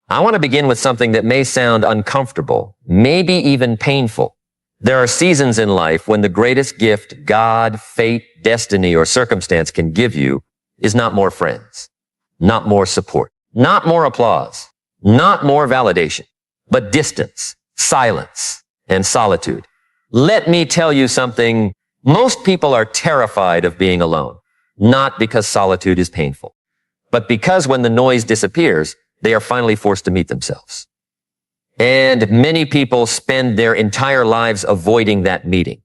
I want to begin with something that may sound uncomfortable, maybe even painful. There are seasons in life when the greatest gift God, fate, destiny, or circumstance can give you is not more friends, not more support, not more applause, not more validation, but distance, silence, and solitude. Let me tell you something. Most people are terrified of being alone, not because solitude is painful, but because when the noise disappears, they are finally forced to meet themselves. And many people spend their entire lives avoiding that meeting.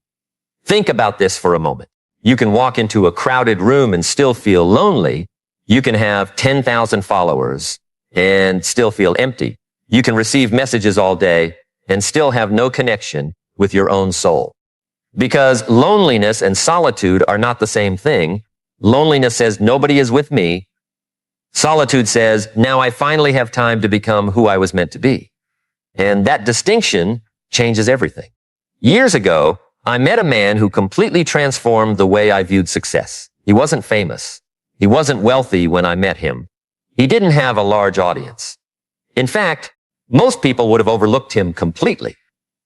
Think about this for a moment. You can walk into a crowded room and still feel lonely. You can have 10,000 followers and still feel empty. You can receive messages all day and still have no connection with your own soul. Because loneliness and solitude are not the same thing. Loneliness says, nobody is with me. Solitude says, now I finally have time to become who I was meant to be. And that distinction changes everything. Years ago, I met a man who completely transformed the way I viewed success. He wasn't famous. He wasn't wealthy when I met him. He didn't have a large audience. In fact, most people would have overlooked him completely.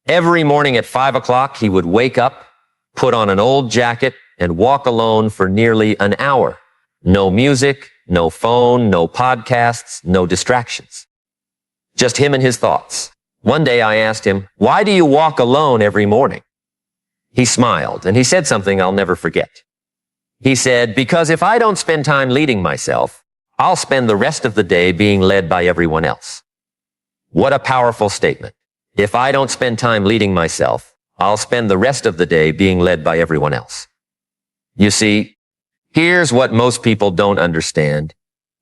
Every morning at 5 o'clock, he would wake up, put on an old jacket, and walk alone for nearly an hour. No music, no phone, no podcasts, no distractions. Just him and his thoughts. One day I asked him, why do you walk alone every morning? He smiled and he said something I'll never forget. He said, because if I don't spend time leading myself, I'll spend the rest of the day being led by everyone else. What a powerful statement. If I don't spend time leading myself, I'll spend the rest of the day being led by everyone else. You see, here's what most people don't understand.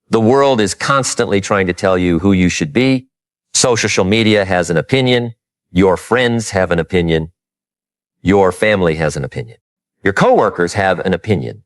The world is constantly trying to tell you who you should be. Social media has an opinion. Your friends have an opinion. Your family has an opinion. Your coworkers have an opinion.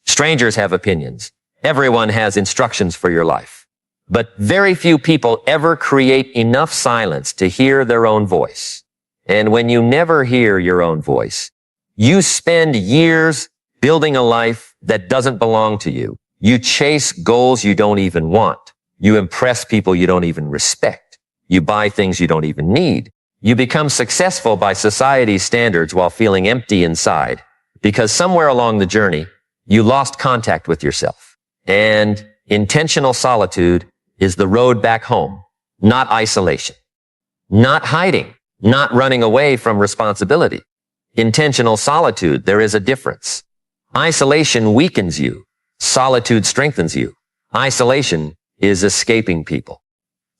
Strangers have opinions. Everyone has instructions for your life. But very few people ever create enough silence to hear their own voice. And when you never hear your own voice, you spend years building a life that doesn't belong to you. You chase goals you don't even want. You impress people you don't even respect. You buy things you don't even need. You become successful by society's standards while feeling empty inside because somewhere along the journey, you lost contact with yourself. And intentional solitude is the road back home, not isolation, not hiding, not running away from responsibility. Intentional solitude, there is a difference. Isolation weakens you. Solitude strengthens you. Isolation is escaping people.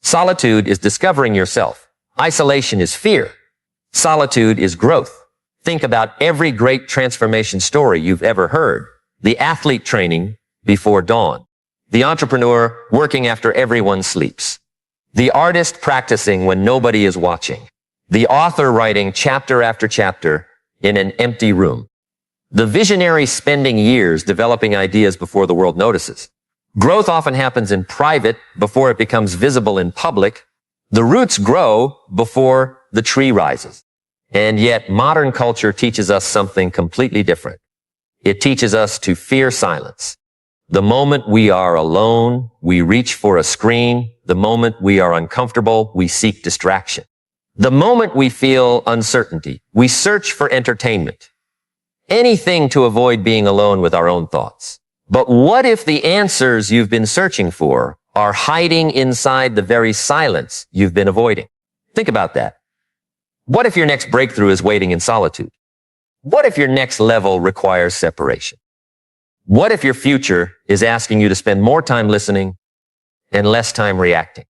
Solitude is discovering yourself. Isolation is fear. Solitude is growth. Think about every great transformation story you've ever heard. The athlete training before dawn. The entrepreneur working after everyone sleeps. The artist practicing when nobody is watching. The author writing chapter after chapter in an empty room. The visionary spending years developing ideas before the world notices. Growth often happens in private before it becomes visible in public. The roots grow before the tree rises. And yet modern culture teaches us something completely different. It teaches us to fear silence. The moment we are alone, we reach for a screen. The moment we are uncomfortable, we seek distraction. The moment we feel uncertainty, we search for entertainment. Anything to avoid being alone with our own thoughts. But what if the answers you've been searching for are hiding inside the very silence you've been avoiding? Think about that. What if your next breakthrough is waiting in solitude? What if your next level requires separation? What if your future is asking you to spend more time listening and less time reacting?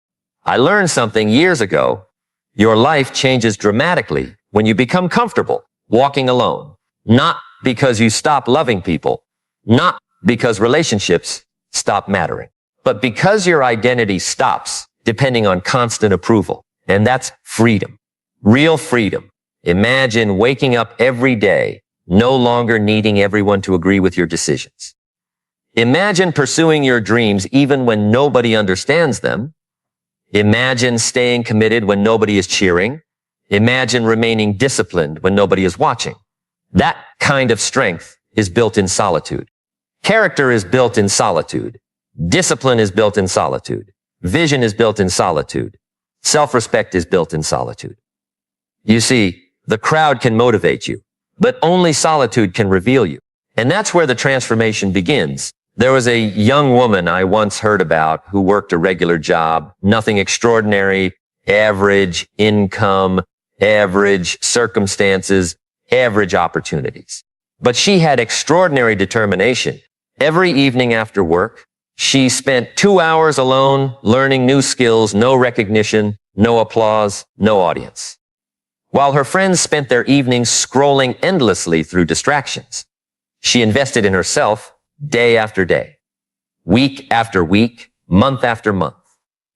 I learned something years ago. Your life changes dramatically when you become comfortable walking alone. Not because you stop loving people, not because relationships stop mattering, but because your identity stops depending on constant approval. And that's freedom. Real freedom. Imagine waking up every day, no longer needing everyone to agree with your decisions. Imagine pursuing your dreams even when nobody understands them. Imagine staying committed when nobody is cheering. Imagine remaining disciplined when nobody is watching. That kind of strength is built in solitude. Character is built in solitude. Discipline is built in solitude. Vision is built in solitude. Self-respect is built in solitude. You see, the crowd can motivate you, but only solitude can reveal you. And that's where the transformation begins. There was a young woman I once heard about who worked a regular job, nothing extraordinary, average income, average circumstances, average opportunities. But she had extraordinary determination. Every evening after work, she spent 2 hours alone learning new skills, no recognition, no applause, no audience. While her friends spent their evenings scrolling endlessly through distractions, she invested in herself day after day, week after week, month after month,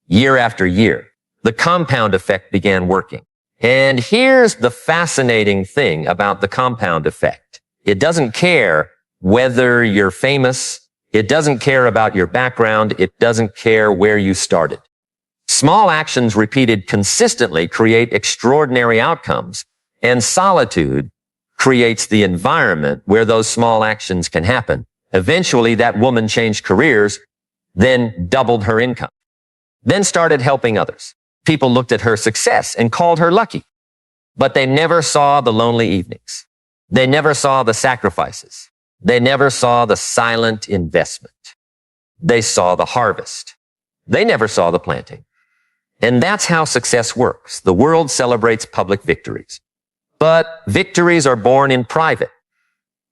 year after year. The compound effect began working. And here's the fascinating thing about the compound effect. It doesn't care whether you're famous. It doesn't care about your background. It doesn't care where you started. Small actions repeated consistently create extraordinary outcomes, and solitude creates the environment where those small actions can happen. Eventually, that woman changed careers, then doubled her income, then started helping others. People looked at her success and called her lucky, but they never saw the lonely evenings. They never saw the sacrifices. They never saw the silent investment. They saw the harvest. They never saw the planting. And that's how success works. The world celebrates public victories, but victories are born in private.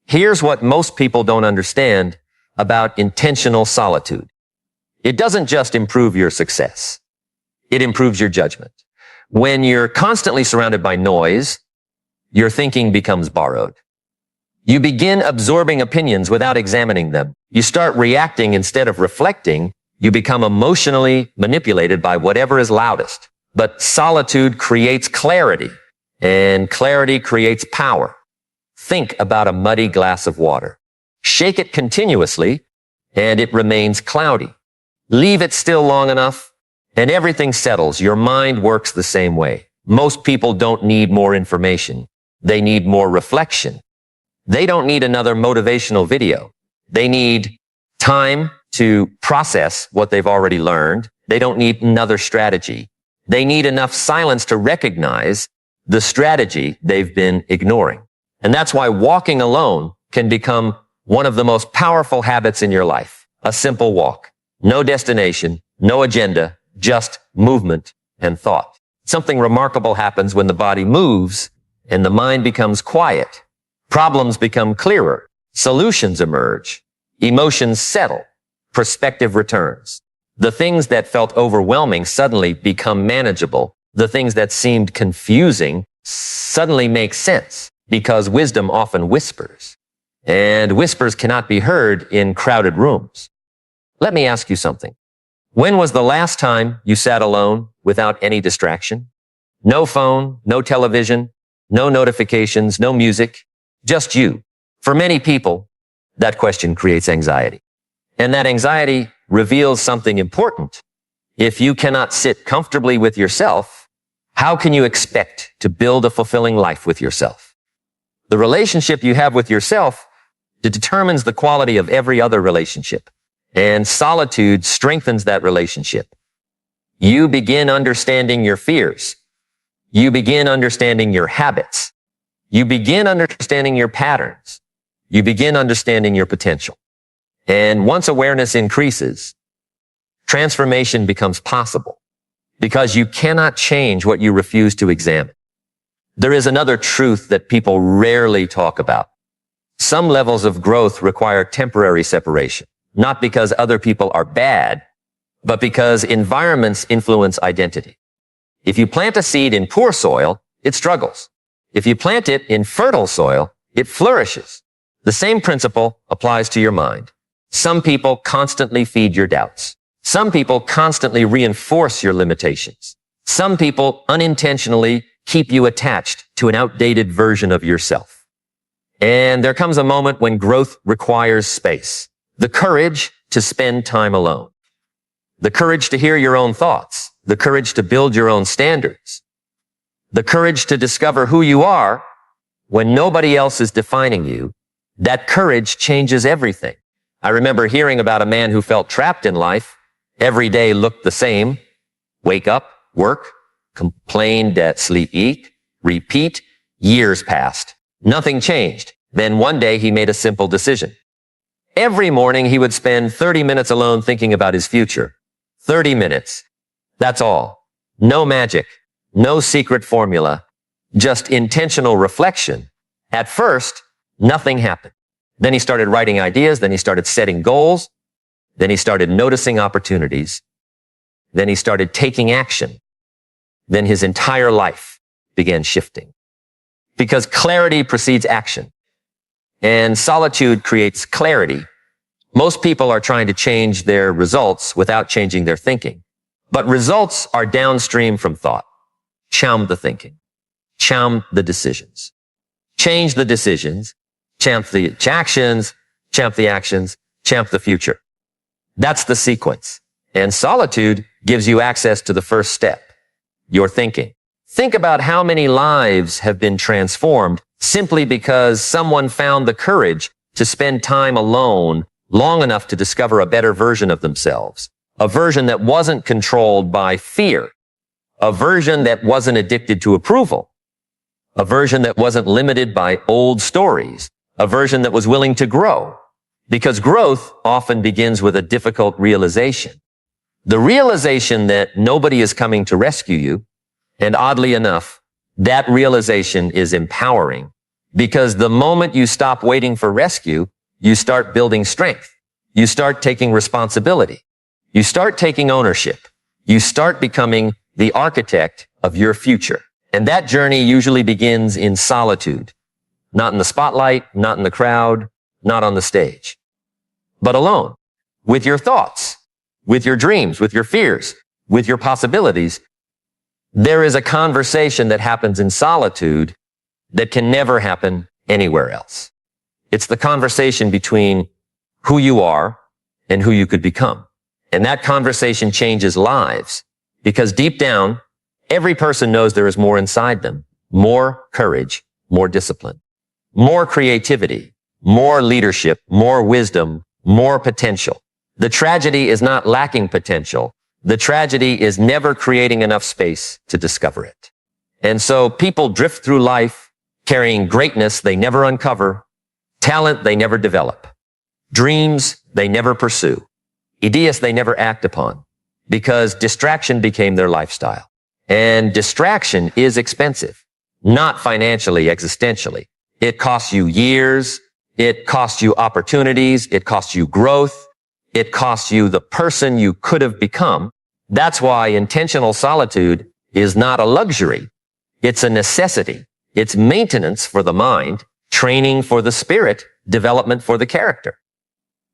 Here's what most people don't understand about intentional solitude. It doesn't just improve your success. It improves your judgment. When you're constantly surrounded by noise, your thinking becomes borrowed. You begin absorbing opinions without examining them. You start reacting instead of reflecting. You become emotionally manipulated by whatever is loudest. But solitude creates clarity, and clarity creates power. Think about a muddy glass of water. Shake it continuously, and it remains cloudy. Leave it still long enough, and everything settles. Your mind works the same way. Most people don't need more information. They need more reflection. They don't need another motivational video. They need time to process what they've already learned. They don't need another strategy. They need enough silence to recognize the strategy they've been ignoring. And that's why walking alone can become one of the most powerful habits in your life. A simple walk. No destination, no agenda, just movement and thought. Something remarkable happens when the body moves and the mind becomes quiet. Problems become clearer. Solutions emerge. Emotions settle. Perspective returns. The things that felt overwhelming suddenly become manageable. The things that seemed confusing suddenly make sense because wisdom often whispers. And whispers cannot be heard in crowded rooms. Let me ask you something. When was the last time you sat alone without any distraction? No phone, no television, no notifications, no music, just you. For many people, that question creates anxiety. And that anxiety reveals something important. If you cannot sit comfortably with yourself, how can you expect to build a fulfilling life with yourself? The relationship you have with yourself determines the quality of every other relationship. And solitude strengthens that relationship. You begin understanding your fears. You begin understanding your habits. You begin understanding your patterns. You begin understanding your potential. And once awareness increases, transformation becomes possible because you cannot change what you refuse to examine. There is another truth that people rarely talk about. Some levels of growth require temporary separation, not because other people are bad, but because environments influence identity. If you plant a seed in poor soil, it struggles. If you plant it in fertile soil, it flourishes. The same principle applies to your mind. Some people constantly feed your doubts. Some people constantly reinforce your limitations. Some people unintentionally keep you attached to an outdated version of yourself. And there comes a moment when growth requires space. The courage to spend time alone. The courage to hear your own thoughts. The courage to build your own standards. The courage to discover who you are when nobody else is defining you. That courage changes everything. I remember hearing about a man who felt trapped in life Every day looked the same. Wake up, work, complain, debt, sleep, eat, repeat. Years passed. Nothing changed. Then one day he made a simple decision. Every morning he would spend 30 minutes alone thinking about his future. 30 minutes. That's all. No magic. No secret formula. Just intentional reflection. At first, nothing happened. Then he started writing ideas. Then he started setting goals. Then he started noticing opportunities. Then he started taking action. Then his entire life began shifting. Because clarity precedes action. And solitude creates clarity. Most people are trying to change their results without changing their thinking. But results are downstream from thought. Champ the thinking. Champ the decisions. Change the decisions. Champ the actions. Champ the actions. Champ the future. That's the sequence. And solitude gives you access to the first step. Your thinking. Think about how many lives have been transformed simply because someone found the courage to spend time alone long enough to discover a better version of themselves. A version that wasn't controlled by fear. A version that wasn't addicted to approval. A version that wasn't limited by old stories. A version that was willing to grow. Because growth often begins with a difficult realization. The realization that nobody is coming to rescue you. And oddly enough, that realization is empowering. Because the moment you stop waiting for rescue, you start building strength. You start taking responsibility. You start taking ownership. You start becoming the architect of your future. And that journey usually begins in solitude. Not in the spotlight, not in the crowd, not on the stage. But alone. With your thoughts. With your dreams. With your fears. With your possibilities. There is a conversation that happens in solitude that can never happen anywhere else. It's the conversation between who you are and who you could become. And that conversation changes lives because deep down, every person knows there is more inside them, more courage, more discipline, more creativity, more leadership, more wisdom, more potential. The tragedy is not lacking potential. The tragedy is never creating enough space to discover it. And so people drift through life carrying greatness they never uncover, talent they never develop, dreams they never pursue, ideas they never act upon, because distraction became their lifestyle. And distraction is expensive, not financially, existentially. It costs you years, it costs you opportunities, it costs you growth, it costs you the person you could have become. That's why intentional solitude is not a luxury. It's a necessity. It's maintenance for the mind, training for the spirit, development for the character.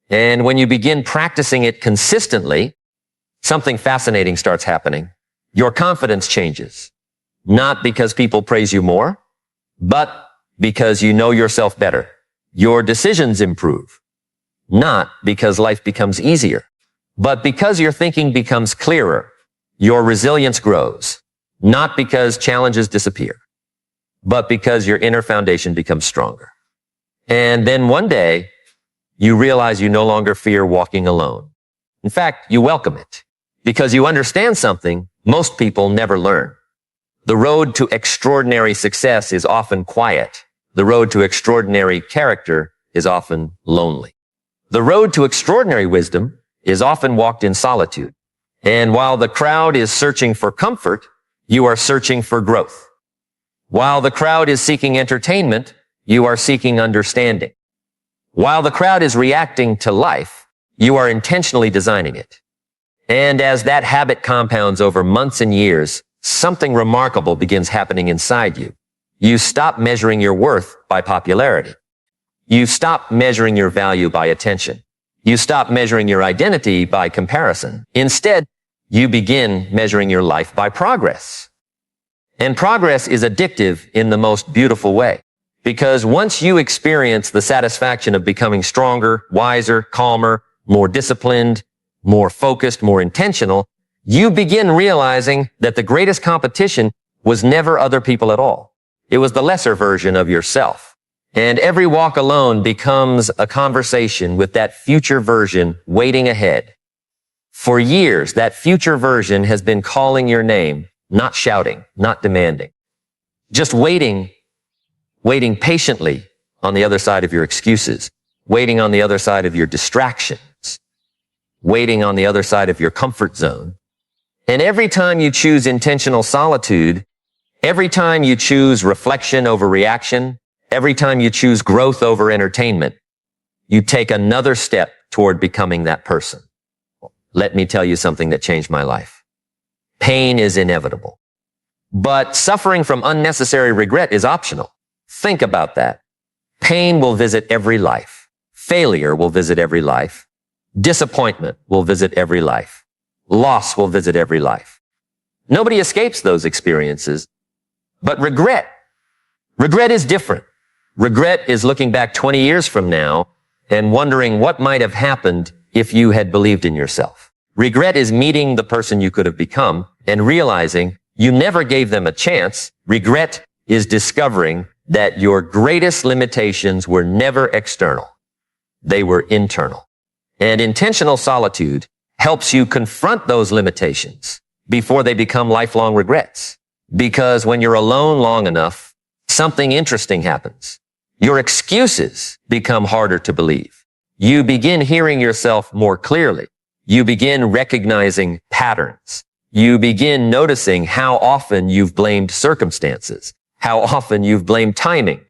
And when you begin practicing it consistently, something fascinating starts happening. Your confidence changes. Not because people praise you more, but because you know yourself better. Your decisions improve. Not because life becomes easier, but because your thinking becomes clearer. Your resilience grows. Not because challenges disappear, but because your inner foundation becomes stronger. And then one day, you realize you no longer fear walking alone. In fact, you welcome it because you understand something most people never learn. The road to extraordinary success is often quiet. The road to extraordinary character is often lonely. The road to extraordinary wisdom is often walked in solitude. And while the crowd is searching for comfort, you are searching for growth. While the crowd is seeking entertainment, you are seeking understanding. While the crowd is reacting to life, you are intentionally designing it. And as that habit compounds over months and years, something remarkable begins happening inside you. You stop measuring your worth by popularity. You stop measuring your value by attention. You stop measuring your identity by comparison. Instead, you begin measuring your life by progress. And progress is addictive in the most beautiful way. Because once you experience the satisfaction of becoming stronger, wiser, calmer, more disciplined, more focused, more intentional, you begin realizing that the greatest competition was never other people at all. It was the lesser version of yourself. And every walk alone becomes a conversation with that future version waiting ahead. For years, that future version has been calling your name, not shouting, not demanding, just waiting patiently on the other side of your excuses, waiting on the other side of your distractions, waiting on the other side of your comfort zone. And every time you choose intentional solitude, every time you choose reflection over reaction, every time you choose growth over entertainment, you take another step toward becoming that person. Let me tell you something that changed my life. Pain is inevitable, but suffering from unnecessary regret is optional. Think about that. Pain will visit every life. Failure will visit every life. Disappointment will visit every life. Loss will visit every life. Nobody escapes those experiences, but regret is different. Regret is looking back 20 years from now and wondering what might have happened if you had believed in yourself. Regret is meeting the person you could have become and realizing you never gave them a chance. Regret is discovering that your greatest limitations were never external. They were internal. And intentional solitude helps you confront those limitations before they become lifelong regrets. Because when you're alone long enough, something interesting happens. Your excuses become harder to believe. You begin hearing yourself more clearly. You begin recognizing patterns. You begin noticing how often you've blamed circumstances, how often you've blamed timing,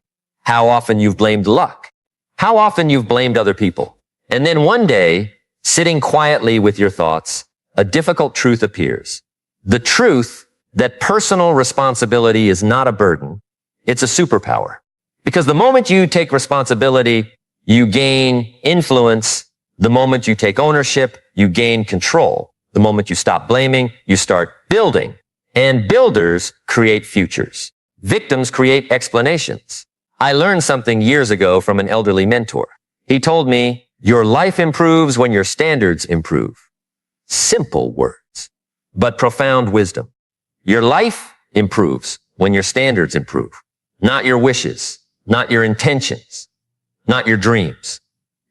how often you've blamed luck, how often you've blamed other people. And then one day, sitting quietly with your thoughts, a difficult truth appears. The truth that personal responsibility is not a burden, it's a superpower. Because the moment you take responsibility, you gain influence. The moment you take ownership, you gain control. The moment you stop blaming, you start building. And builders create futures. Victims create explanations. I learned something years ago from an elderly mentor. He told me, your life improves when your standards improve. Simple words, but profound wisdom. Your life improves when your standards improve. Not your wishes, not your intentions, not your dreams.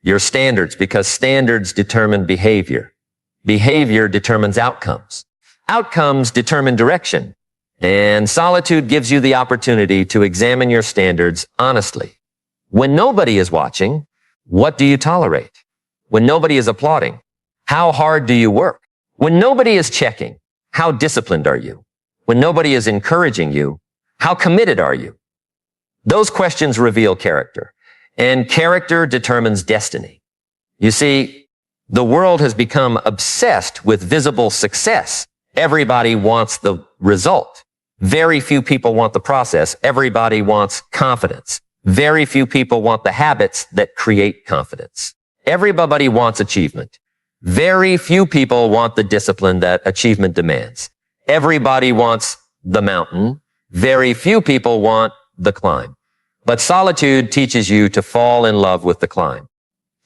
Your standards, because standards determine behavior. Behavior determines outcomes. Outcomes determine direction. And solitude gives you the opportunity to examine your standards honestly. When nobody is watching, what do you tolerate? When nobody is applauding, how hard do you work? When nobody is checking, how disciplined are you? When nobody is encouraging you, how committed are you? Those questions reveal character, and character determines destiny. You see, the world has become obsessed with visible success. Everybody wants the result. Very few people want the process. Everybody wants confidence. Very few people want the habits that create confidence. Everybody wants achievement. Very few people want the discipline that achievement demands. Everybody wants the mountain. Very few people want the climb. But solitude teaches you to fall in love with the climb,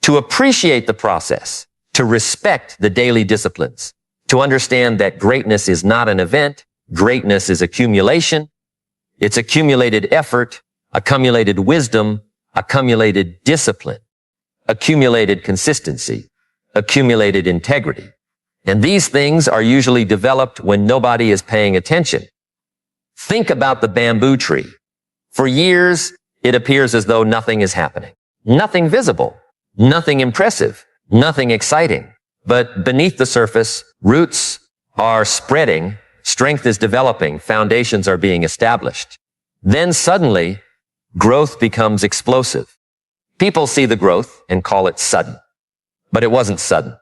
to appreciate the process, to respect the daily disciplines, to understand that greatness is not an event. Greatness is accumulation. It's accumulated effort, accumulated wisdom, accumulated discipline, accumulated consistency, accumulated integrity. And these things are usually developed when nobody is paying attention. Think about the bamboo tree. For years, it appears as though nothing is happening. Nothing visible, nothing impressive, nothing exciting. But beneath the surface, roots are spreading, strength is developing, foundations are being established. Then suddenly, growth becomes explosive. People see the growth and call it sudden. But it wasn't sudden.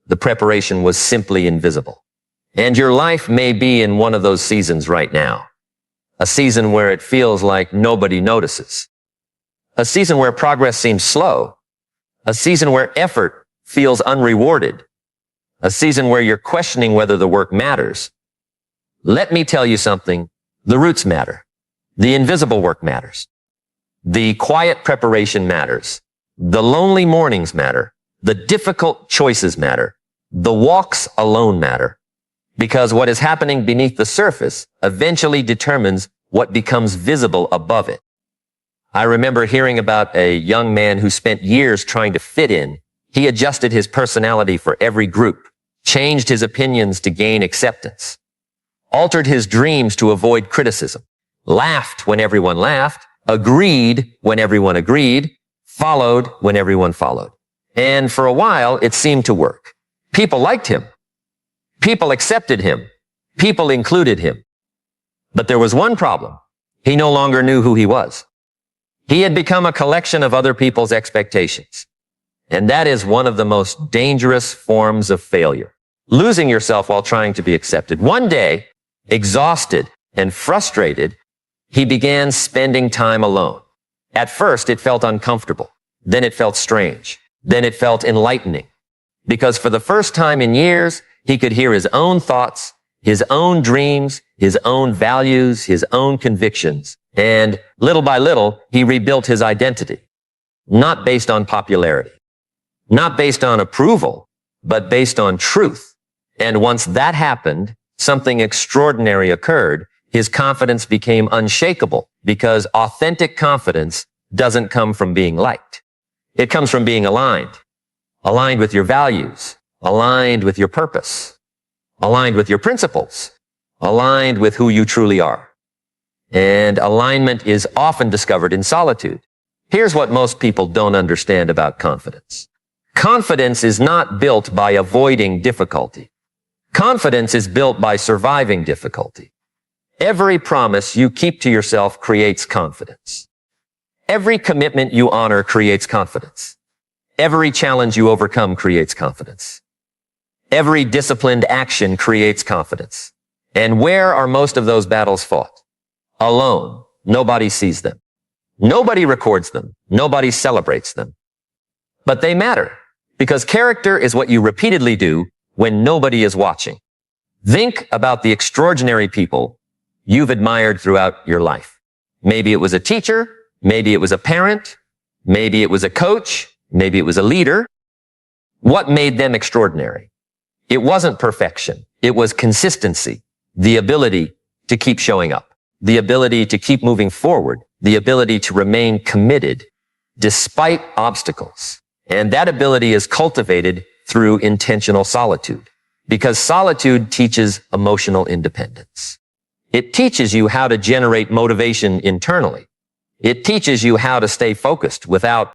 The preparation was simply invisible. And your life may be in one of those seasons right now. A season where it feels like nobody notices. A season where progress seems slow. A season where effort feels unrewarded. A season where you're questioning whether the work matters. Let me tell you something. The roots matter. The invisible work matters. The quiet preparation matters. The lonely mornings matter. The difficult choices matter. The walks alone matter. Because what is happening beneath the surface eventually determines what becomes visible above it. I remember hearing about a young man who spent years trying to fit in. He adjusted his personality for every group, changed his opinions to gain acceptance, altered his dreams to avoid criticism, laughed when everyone laughed, agreed when everyone agreed, followed when everyone followed. And for a while, it seemed to work. People liked him. People accepted him. People included him. But there was one problem. He no longer knew who he was. He had become a collection of other people's expectations. And that is one of the most dangerous forms of failure. Losing yourself while trying to be accepted. One day, exhausted and frustrated, he began spending time alone. At first, it felt uncomfortable. Then it felt strange. Then it felt enlightening. Because for the first time in years, he could hear his own thoughts, his own dreams, his own values, his own convictions. And little by little, he rebuilt his identity. Not based on popularity. Not based on approval, but based on truth. And once that happened, something extraordinary occurred. His confidence became unshakable because authentic confidence doesn't come from being liked. It comes from being aligned. Aligned with your values. Aligned with your purpose. Aligned with your principles. Aligned with who you truly are. And alignment is often discovered in solitude. Here's what most people don't understand about confidence. Confidence is not built by avoiding difficulty. Confidence is built by surviving difficulty. Every promise you keep to yourself creates confidence. Every commitment you honor creates confidence. Every challenge you overcome creates confidence. Every disciplined action creates confidence. And where are most of those battles fought? Alone. Nobody sees them. Nobody records them. Nobody celebrates them. But they matter because character is what you repeatedly do when nobody is watching. Think about the extraordinary people you've admired throughout your life. Maybe it was a teacher. Maybe it was a parent. Maybe it was a coach. Maybe it was a leader. What made them extraordinary? It wasn't perfection. It was consistency, the ability to keep showing up, the ability to keep moving forward, the ability to remain committed despite obstacles. And that ability is cultivated through intentional solitude because solitude teaches emotional independence. It teaches you how to generate motivation internally. It teaches you how to stay focused without